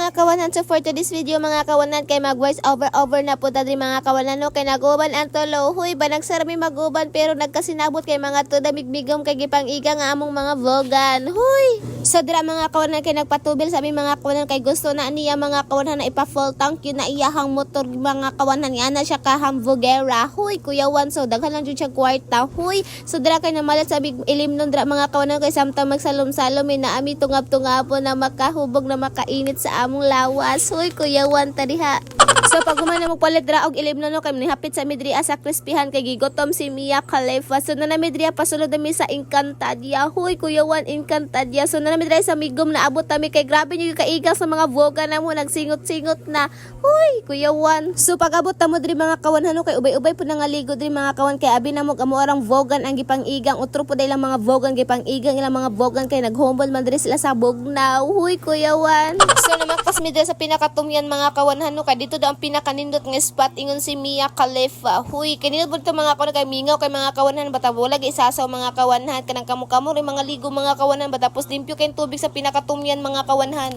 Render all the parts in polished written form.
mga kawanan. So for today's video mga kawanan kay mag voice over na po tadi mga kawanan no kay naguban ang tulo. Huy ba nagsarami maguban pero nagkasinabot kay mga tuda migmigom kay gipang-iga nga among mga vlogan. Huy. So dira mga kawanan kay nagpatubil sa aming mga kawanan kay gusto na niya mga kawanan na ipa full tank yun na iyahang motor mga kawanan nga na siya ka hamburgera. Huy kuyawan so daghan lang jud siya kwarta. Huy. So dira kay namalat sa big ilimnon dira mga kawanan kay samtang magsalom-salom na ami tungab-tungapon na makahubog na makainit sa among lawas. Huy, kuyawan ta diha. So pag human na magpalit dra og ilimnon no kay nihapit sa midria sa crispihan kay gigotom si Mia Khalifa. So na midria pasulod mi sa Encantadia. Huy, kuyawan Encantadia. So na midria sa migom na abot kami kay grabe niyo kaiga sa mga vloga na mo nagsingot-singot na. Huy, kuyawan. So pag abot ta mo diri mga kawan no kay ubay-ubay po nangaligo diri mga kawan kay abi na mo amo arang vlogan ang gipang-igang utro po dai lang mga vlogan gipang-igang ilang mga vlogan kay naghumble man diri sila sa Bugnaw. Huy, kuyawan. So namakas mi diri sa pinakatumyan mga kawanhan no kay dito daw ang pinakanindot nga spot ingon si Mia Khalifa. Huy, kanino budto mga kawan kay mingaw kay mga kawanhan bata bulag isasaw mga kawanhan kanang kamo-kamo ri mga ligo mga kawanhan batapos limpyo kay tubig sa pinakatumyan mga kawanhan.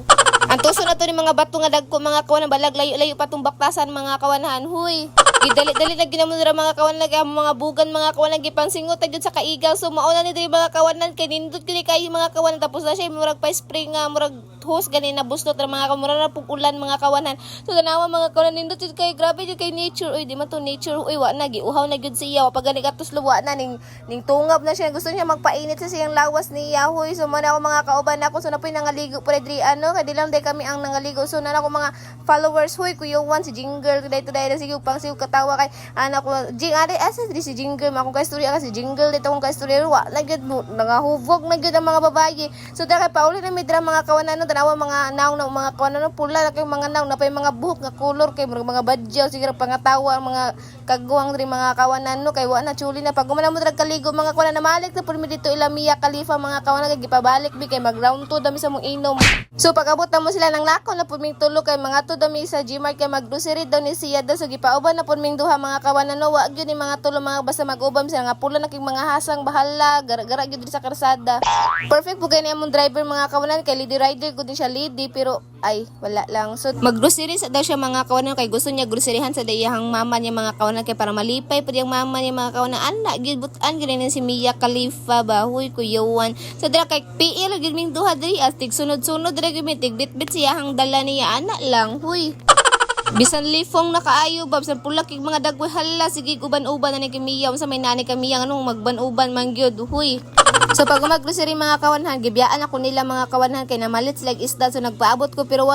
Ang tuso na to ni mga bato nga dagko mga kawanhan balag layo-layo patong baktasan mga kawanhan. Huy. Gidali-dali na ginamo dira mga kawanhan lagi ang mga bugan mga kawanhan gipangsingot gyud sa kaigaw so mauna ni diri mga kawanhan kay nindot kini kayo mga kawanhan tapos na siya murag pa spray nga murag hose gani na bustot ra mga kamura na pugulan mga kawanhan. So ganawa mga kawanhan nindot jud kay grabe jud kay nature. Uy di man to nature. Uy wa na giuhaw na gyud siya pag gani katus luwa na ning tungab na siya gusto niya magpainit sa siyang lawas niya. Huy so man ako mga kauban ako so napoy nangaligo pre diri ano kay di lang day kami ang nangaligo so na ako mga followers. Huy kuya Juan si Jingle today na sige pang siw katawa kay anak ko Jing ari asa diri si Jingle ako kay istorya kasi Jingle dito akong kay istorya wa na gyud nangahuvog na gyud ang mga babaye. So dara kay pauli na midra mga kawanan tanawa mga naong na mga kawanan pula na kay mga naong na pay mga buhok nga color kay mga badyaw siguro pangatawa mga kagwang diri mga kawanan no kay wa na chuli na pag gumana mo drag kaligo mga kawanan na malik na pud mi dito ila Mia Khalifa mga kawanan kay gipabalik bi kay mag round 2 dami sa mong inom. So pag-abot na mo sila ng lakaw na pud ming tulo kay mga to dami sa Gmart kay mag-grocery daw ni siya daw so gipauban na pud ming duha mga kawanan no wa gyud ni mga tulo mga basta mag-ubam sila nga pula na kay mga hasang bahala gara-gara gyud sa karsada. Perfect po kay ni among driver mga kawanan kay lady rider gud din siya lady pero ay wala lang. So mag-grocery sa daw siya mga kawanan kay gusto niya groceryhan sa dayahang mama niya mga kawanan kay para malipay pud yung mama niya mga kawanan ana gyud butan gyud ni si Mia Khalifa ba. Huy kuyawan. So dira kay PL gyud ming duha diri as tig sunod-sunod dira gyud tig bit-bit siya hang dala niya ana lang. Huy. Bisan lifong nakaayo bab sa pula kay mga dagway hala sige uban-uban na ni Kimiya sa may nani kami anong magban-uban man gyud. Huy. So pag mag-grocery mga kawanhan gibiyaan ako nila mga kawanhan kay namalit sila isda so nagpaabot ko pero